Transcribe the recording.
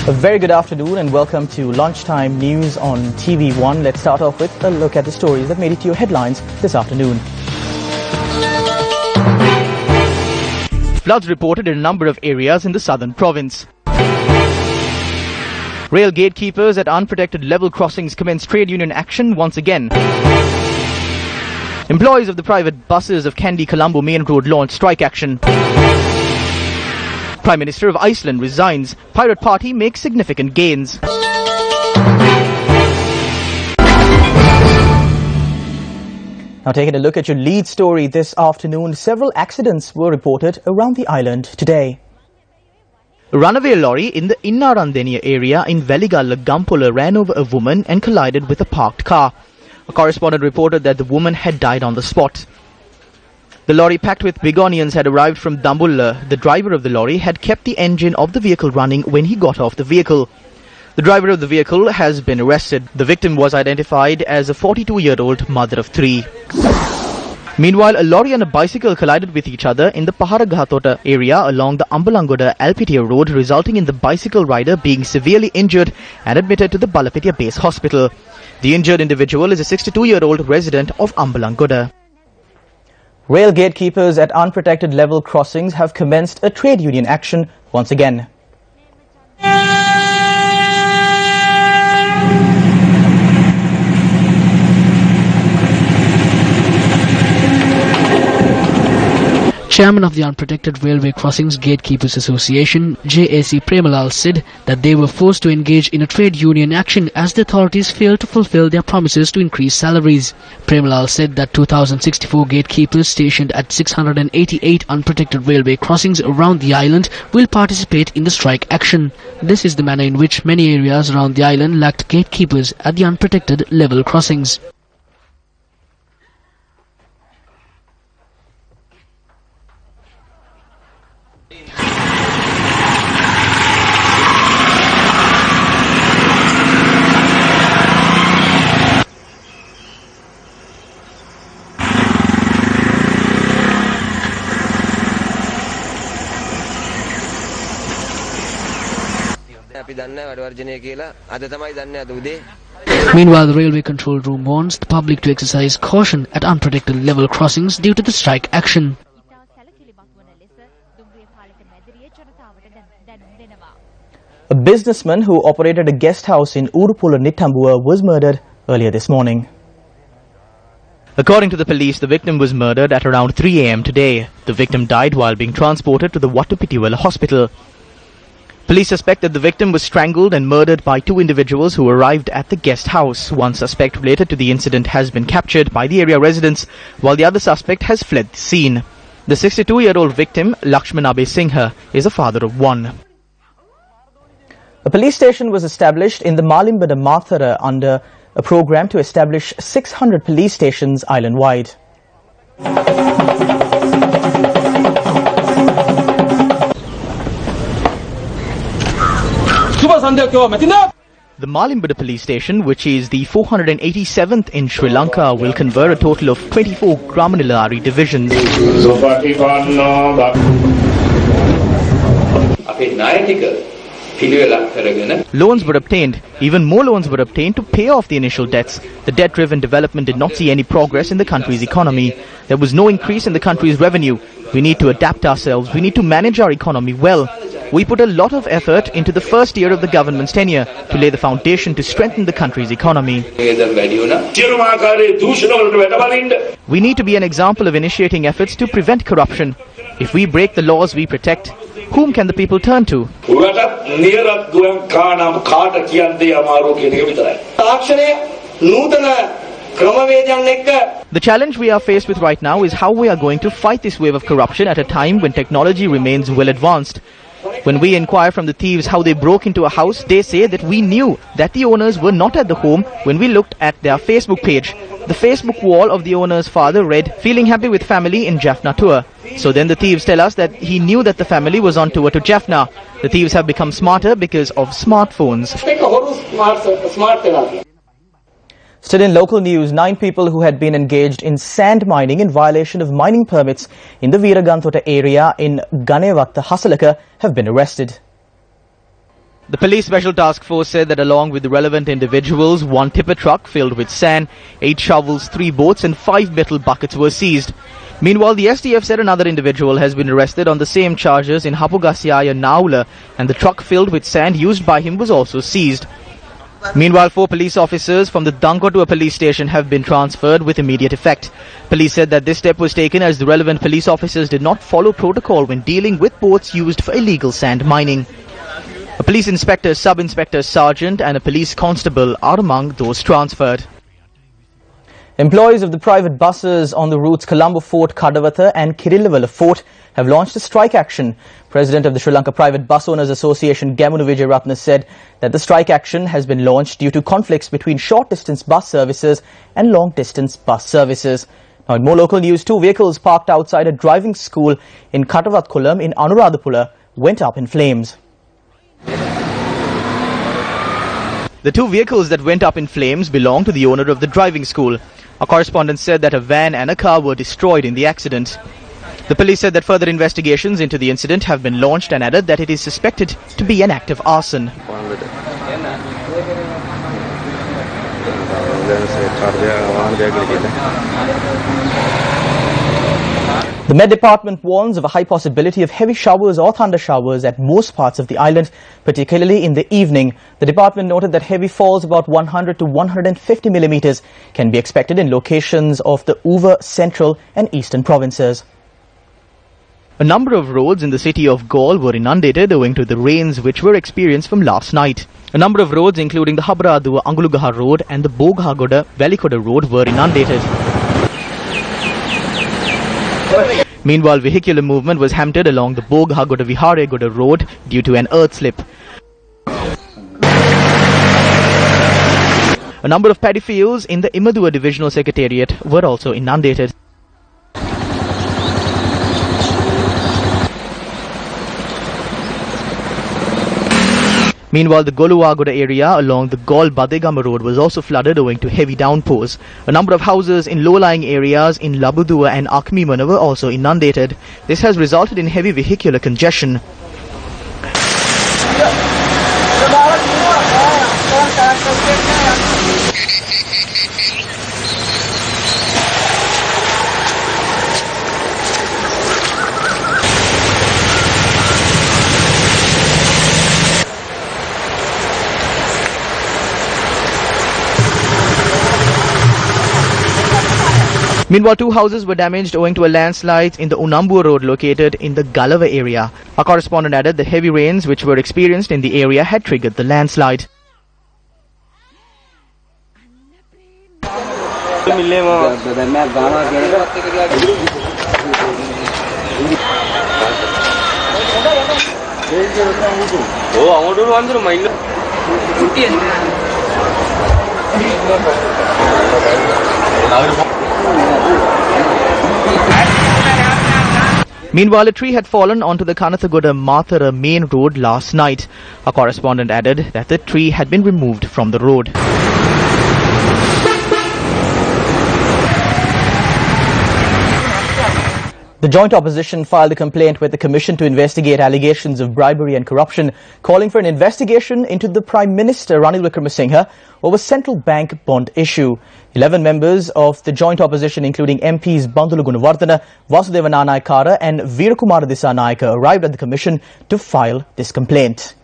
A very good afternoon and welcome to Lunchtime News on TV1. Let's start off with a look at the stories that made it to your headlines this afternoon. Floods reported in a number of areas in the southern province. Rail gatekeepers at unprotected level crossings commenced trade union action once again. Employees of the private buses of Kandy Colombo Main Road launched strike action. Prime Minister of Iceland resigns. Pirate Party makes significant gains. Now taking a look at your lead story this afternoon, several accidents were reported around the island today. A runaway lorry in the Innarandeniya area in Veligalla Gampola ran over a woman and collided with a parked car. A correspondent reported that the woman had died on the spot. The lorry packed with begonians had arrived from Dambulla. The driver of the lorry had kept the engine of the vehicle running when he got off the vehicle. The driver of the vehicle has been arrested. The victim was identified as a 42-year-old mother of 3. Meanwhile, a lorry and a bicycle collided with each other in the Paharaghatota area along the Ambalangoda Alpitia road, resulting in the bicycle rider being severely injured and admitted to the Balapitia base hospital. The injured individual is a 62-year-old resident of Ambalangoda. Rail gatekeepers at unprotected level crossings have commenced a trade union action once again. Chairman of the Unprotected Railway Crossings Gatekeepers Association, JAC Premalal, said that they were forced to engage in a trade union action as the authorities failed to fulfill their promises to increase salaries. Premalal said that 2,064 gatekeepers stationed at 688 unprotected railway crossings around the island will participate in the strike action. This is the manner in which many areas around the island lacked gatekeepers at the unprotected level crossings. Meanwhile, the railway control room warns the public to exercise caution at unprotected level crossings due to the strike action. A businessman who operated a guest house in Urupula Nitambua was murdered earlier this morning. According to the police, the victim was murdered at around 3 a.m. today. The victim died while being transported to the Wattupitiwala hospital. Police suspect that the victim was strangled and murdered by 2 individuals who arrived at the guest house. One suspect related to the incident has been captured by the area residents, while the other suspect has fled the scene. The 62-year-old victim, Lakshmanabe Singha, is a father of 1. A police station was established in the Malimbada Mathara under a program to establish 600 police stations island-wide. The Malimbada police station, which is the 487th in Sri Lanka, will confer a total of 24 Gramanilari divisions. Loans were obtained. Even more loans were obtained to pay off the initial debts. The debt-driven development did not see any progress in the country's economy. There was no increase in the country's revenue. We need to adapt ourselves. We need to manage our economy well. We put a lot of effort into the first year of the government's tenure to lay the foundation to strengthen the country's economy. We need to be an example of initiating efforts to prevent corruption. If we break the laws we protect, whom can the people turn to? The challenge we are faced with right now is how we are going to fight this wave of corruption at a time when technology remains well advanced. When we inquire from the thieves how they broke into a house, they say that we knew that the owners were not at the home when we looked at their Facebook page. The Facebook wall of the owner's father read, "Feeling happy with family in Jaffna tour." So then the thieves tell us that he knew that the family was on tour to Jaffna. The thieves have become smarter because of smartphones. Still in local news, 9 people who had been engaged in sand mining in violation of mining permits in the Veeraganthota area in Ganevatta Hasalaka have been arrested. The police special task force said that along with the relevant individuals, 1 tipper truck filled with sand, 8 shovels, 3 boats and 5 metal buckets were seized. Meanwhile, the STF said another individual has been arrested on the same charges in Hapugasiaya, Naula, and the truck filled with sand used by him was also seized. Meanwhile, 4 police officers from the Dankotua police station have been transferred with immediate effect. Police said that this step was taken as the relevant police officers did not follow protocol when dealing with boats used for illegal sand mining. A police inspector, sub-inspector, sergeant and a police constable are among those transferred. Employees of the private buses on the routes Colombo Fort, Kadavatha and Kirillavala Fort have launched a strike action. President of the Sri Lanka Private Bus Owners Association, Gamunu Vijayaratne, said that the strike action has been launched due to conflicts between short-distance bus services and long-distance bus services. Now, in more local news, 2 vehicles parked outside a driving school in Katavath in Anuradhapura went up in flames. The 2 vehicles that went up in flames belong to the owner of the driving school. A correspondent said that a van and a car were destroyed in the accident. The police said that further investigations into the incident have been launched and added that it is suspected to be an act of arson. The Met Department warns of a high possibility of heavy showers or thunder showers at most parts of the island, particularly in the evening. The department noted that heavy falls about 100 to 150 millimeters can be expected in locations of the Uva, Central and Eastern provinces. A number of roads in the city of Galle were inundated owing to the rains which were experienced from last night. A number of roads including the Habradua Angulugaha Road and the Boghagoda Velikoda Road were inundated. Meanwhile, vehicular movement was hampered along the Boghagoda Viharegoda Road due to an earth slip. A number of paddy fields in the Imadua Divisional Secretariat were also inundated. Meanwhile, the Goluwagoda area along the Galle-Badegama road was also flooded owing to heavy downpours. A number of houses in low-lying areas in Labudua and Akmimana were also inundated. This has resulted in heavy vehicular congestion. Meanwhile, 2 houses were damaged owing to a landslide in the Unambur road located in the Galava area. Our correspondent added that heavy rains which were experienced in the area had triggered the landslide. Meanwhile, a tree had fallen onto the Kanathagoda Mathara main road last night. A correspondent added that the tree had been removed from the road. The joint opposition filed a complaint with the Commission to investigate allegations of bribery and corruption, calling for an investigation into the Prime Minister Ranil Wickremesinghe over central bank bond issue. 11 members of the joint opposition, including MPs Bandulu Gunawardena, Vasudeva Nanaikara and Veerakumara Dissanayaka, arrived at the Commission to file this complaint.